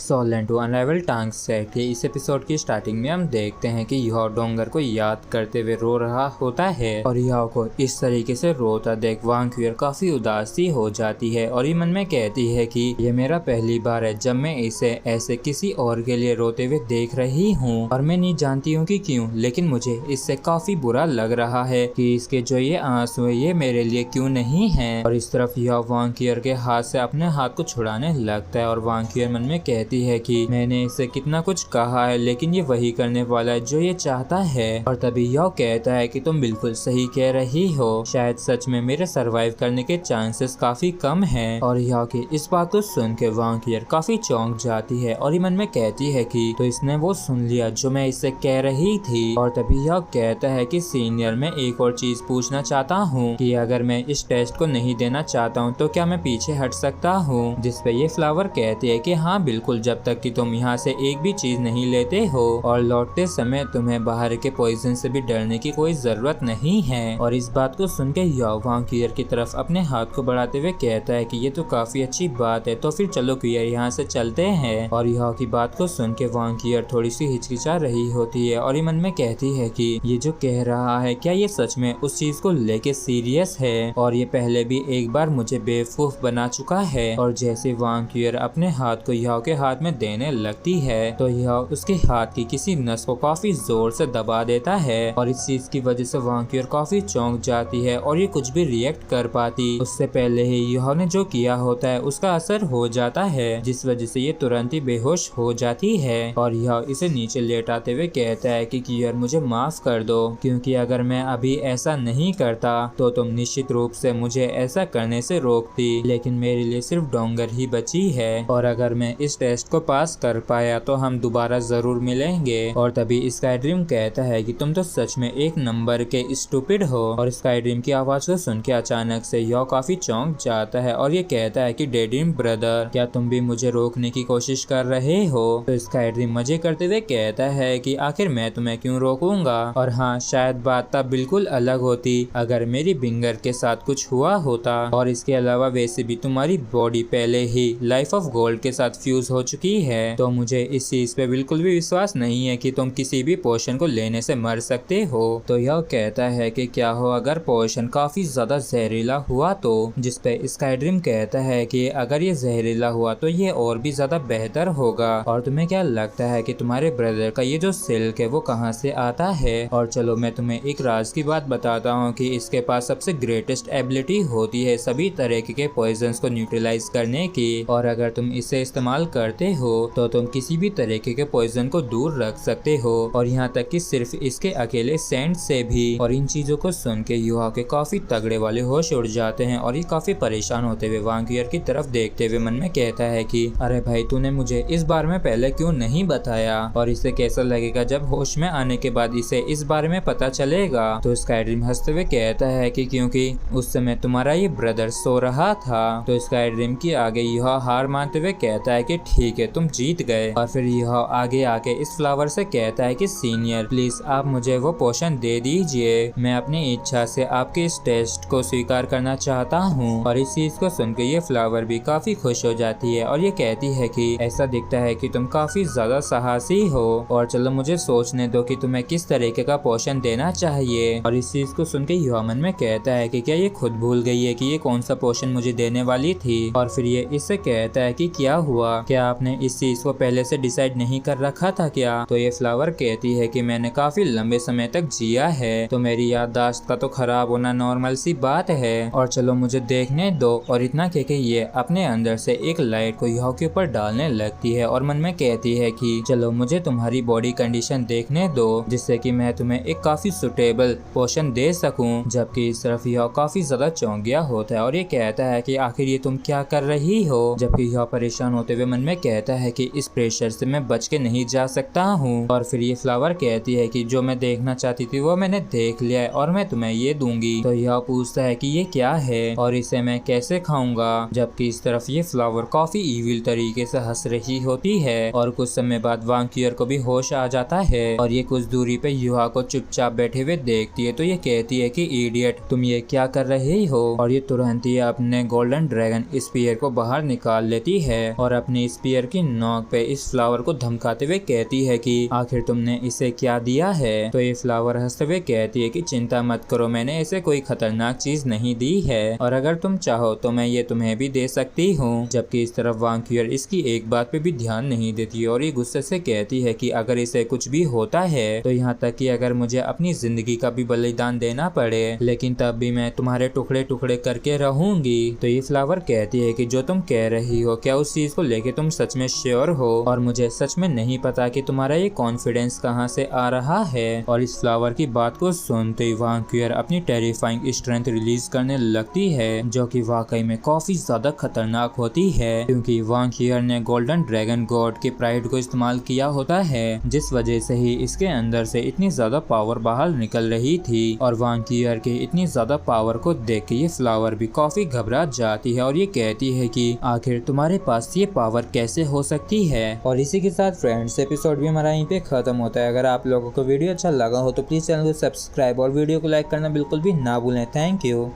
सोलेंट to अनराइवल टांग set के इस एपिसोड की स्टार्टिंग में हम देखते हैं कि याओ डोंगर को याद करते हुए रो रहा होता है और याओ को इस तरीके से रोता देख वांग क्यूर काफी उदास सी हो जाती है और ये मन में कहती है कि ये मेरा पहली बार है जब मैं इसे ऐसे किसी और के लिए रोते हुए देख रही हूँ और मैं नहीं जानती हूँ कि क्यों, लेकिन मुझे इससे काफी बुरा लग रहा है कि इसके जो ये आंसू है ये मेरे लिए क्यों नहीं है। और इस तरफ याओ वांग क्यूर के हाथ से अपने हाथ को छुड़ाने लगता है और वांग क्यूर मन में कहती है कि मैंने इसे कितना कुछ कहा है लेकिन ये वही करने वाला है जो ये चाहता है। और तभी याओ कहता है कि तुम बिल्कुल सही कह रही हो, शायद सच में मेरे सरवाइव करने के चांसेस काफी कम हैं। और याओ की इस बात को सुन के वांग क्यूर काफी चौंक जाती है और ये मन में कहती है कि तो इसने वो सुन लिया जो मैं इससे कह रही थी। और तभी याओ कहता है कि सीनियर मैं एक और चीज पूछना चाहता हूँ कि अगर मैं इस टेस्ट को नहीं देना चाहता हूँ तो क्या मैं पीछे हट सकता हूँ। जिसपे ये फ्लावर कहती है कि हाँ बिल्कुल, जब तक कि तुम यहाँ से एक भी चीज नहीं लेते हो और लौटते समय तुम्हें बाहर के पॉइजन से भी डरने की कोई जरूरत नहीं है। और इस बात को सुन के याओ वांग क्यूर की तरफ अपने हाथ को बढ़ाते हुए कहता है कि ये तो काफी अच्छी बात है, तो फिर चलो क्यूर यहाँ से चलते हैं। और याओ की बात को सुन के वांग क्यूर थोड़ी सी हिचकिचा रही होती है और ये मन में कहती है कि ये जो कह रहा है क्या ये सच में उस चीज को लेके सीरियस है, और ये पहले भी एक बार मुझे बेवकूफ बना चुका है। और जैसे वांग क्यूर अपने हाथ को याओ के हाथ में देने लगती है तो याओ उसके हाथ की किसी नस को काफी जोर से दबा देता है और इस चीज की वजह से वांग क्यूर काफी चौंक जाती है और ये कुछ भी रिएक्ट कर पाती उससे पहले ही याओ ने जो किया होता है उसका असर हो जाता है, जिस वजह से ये तुरंत ही बेहोश हो जाती है। और याओ इसे नीचे लेटाते हुए कहता है कि क्यूर मुझे माफ कर दो, क्योंकि अगर मैं अभी ऐसा नहीं करता तो तुम निश्चित रूप से मुझे ऐसा करने से रोकती, लेकिन मेरे लिए सिर्फ डोंगर ही बची है और अगर मैं इस टेस्ट को पास कर पाया तो हम दोबारा जरूर मिलेंगे। और तभी स्काई ड्रीम कहता है कि तुम तो सच में एक नंबर के स्टूपिड हो। और स्काई ड्रीम की आवाज को सुन के अचानक से याओ काफी चौंक जाता है और ये कहता है कि डेड्रीम ब्रदर क्या तुम भी मुझे रोकने की कोशिश कर रहे हो। तो स्काई ड्रीम मजे करते हुए कहता है कि आखिर मैं तुम्हें क्यों रोकूंगा, और हाँ शायद बात तब बिल्कुल अलग होती अगर मेरी बिंगर के साथ कुछ हुआ होता। और इसके अलावा वैसे भी तुम्हारी बॉडी पहले ही लाइफ ऑफ गोल्ड के साथ फ्यूज हो चुकी है, तो मुझे इस चीज पे बिल्कुल भी विश्वास नहीं है कि तुम किसी भी पोशन को लेने से मर सकते हो। तो यह कहता है कि क्या हो अगर पोशन काफी ज्यादा जहरीला हुआ तो, जिसपे स्काई ड्रीम कहता है कि अगर ये जहरीला हुआ तो ये और भी ज्यादा बेहतर होगा। और तुम्हें क्या लगता है कि तुम्हारे ब्रदर का ये जो सिल्क है वो कहाँ से आता है। और चलो मैं तुम्हें एक राज की बात बताता हूँ कि इसके पास सबसे ग्रेटेस्ट एबिलिटी होती है सभी तरह के पॉइजन्स को न्यूट्रलाइज करने की, और अगर तुम इसे इस्तेमाल करते हो तो तुम किसी भी तरीके के पॉइजन को दूर रख सकते हो, और यहाँ तक कि सिर्फ इसके अकेले सेंट से भी। और इन चीजों को सुन के युवा के काफी तगड़े वाले होश उड़ जाते हैं और ये काफी परेशान होते हुए वांग क्यूर की तरफ देखते हुए मन में कहता है कि अरे भाई तूने मुझे इस बारे में पहले क्यों नहीं बताया, और इसे कैसा लगेगा जब होश में आने के बाद इसे इस बारे में पता चलेगा। तो स्काई ड्रीम हंसते हुए कहता है कि क्योंकि उस समय तुम्हारा ये ब्रदर सो रहा था। तो स्काई ड्रीम की आगे यह हार मानते हुए कहता है कि ठीक है तुम जीत गए। और फिर यह आगे आके इस फ्लावर से कहता है कि सीनियर प्लीज आप मुझे वो पोशन दे दीजिए, मैं अपनी इच्छा से आपके इस टेस्ट को स्वीकार करना चाहता हूँ। और इस चीज को सुनकर ये फ्लावर भी काफी खुश हो जाती है और ये कहती है कि ऐसा दिखता है कि तुम काफी ज्यादा साहसी हो, और चलो मुझे सोचने दो कि तुम्हें किस तरीके का पोशन देना चाहिए। और इस चीज को सुन के युवा मन में कहता है कि क्या ये खुद भूल गई है कि ये कौन सा पोशन मुझे देने वाली थी। और फिर ये इससे कहता है कि क्या हुआ, क्या आपने इस चीज को पहले से डिसाइड नहीं कर रखा था क्या। तो ये फ्लावर कहती है कि मैंने काफी लंबे समय तक जिया है तो मेरी याददाश्त का तो खराब होना नॉर्मल सी बात है, और चलो मुझे देखने दो। और इतना कह के ये अपने अंदर से एक लाइट को याओ के ऊपर डालने लगती है और मन में कहती है कि चलो मुझे तुम्हारी बॉडी कंडीशन देखने दो जिससे कि मैं तुम्हें एक काफी सुटेबल पोशन दे सकूं। जबकि इस तरफ याओ काफी ज्यादा चौंक गया होता है और ये कहता है कि आखिर ये तुम क्या कर रही हो। जबकि याओ परेशान होते हुए मन में कहता है कि इस प्रेशर से मैं बच के नहीं जा सकता हूँ। और फिर ये फ्लावर कहती है कि जो मैं देखना चाहती थी वो मैंने देख लिया है और मैं तुम्हें ये दूंगी। तो याओ पूछता है कि ये क्या है और इसे मैं कैसे खाऊंगा। जबकि इस तरफ ये फ्लावर काफी इविल तरीके से हंस रही होती है और कुछ समय बाद वांग क्यूर को भी होश आ जाता है और ये कुछ दूरी पे युवा को चुपचाप बैठे हुए देखती है। तो ये कहती है कि इडियट तुम ये क्या कर रही हो। और ये तुरंत ही अपने गोल्डन ड्रैगन स्पीयर को बाहर निकाल लेती है और अपने स्पीयर वांक्यूअर की नोक पे इस फ्लावर को धमकाते हुए कहती है कि आखिर तुमने इसे क्या दिया है। तो ये फ्लावर हंसते हुए कहती है कि चिंता मत करो, मैंने इसे कोई खतरनाक चीज नहीं दी है और अगर तुम चाहो तो मैं ये तुम्हें भी दे सकती हूँ। जबकि इस तरफ वांक्यूअर इसकी एक बात पे भी ध्यान नहीं देती और ये गुस्से से कहती है कि अगर इसे कुछ भी होता है तो यहाँ तक कि अगर मुझे अपनी जिंदगी का भी बलिदान देना पड़े, लेकिन तब भी मैं तुम्हारे टुकड़े टुकड़े करके रहूंगी। तो ये फ्लावर कहती है कि जो तुम कह रही हो क्या उस चीज को लेके तुम सच में श्योर हो, और मुझे सच में नहीं पता कि तुम्हारा ये कॉन्फिडेंस कहाँ से आ रहा है। और इस फ्लावर की बात को सुनते ही वांक्यूअर अपनी टेरिफाइंग स्ट्रेंथ रिलीज करने लगती है, जो कि वाकई में काफी ज्यादा खतरनाक होती है, क्योंकि वांक्यूअर ने गोल्डन ड्रैगन गॉड के प्राइड को इस्तेमाल किया होता है, जिस वजह से ही इसके अंदर से इतनी ज्यादा पावर बाहर निकल रही थी। और वांक्यूअर के इतनी ज्यादा पावर को देख के ये फ्लावर भी काफी घबरा जाती है और ये कहती है कि आखिर तुम्हारे पास ये पावर कैसे हो सकती है। और इसी के साथ फ्रेंड्स एपिसोड भी हमारा यहीं पे खत्म होता है। अगर आप लोगों को वीडियो अच्छा लगा हो तो प्लीज चैनल को सब्सक्राइब और वीडियो को लाइक करना बिल्कुल भी ना भूलें। Thank you.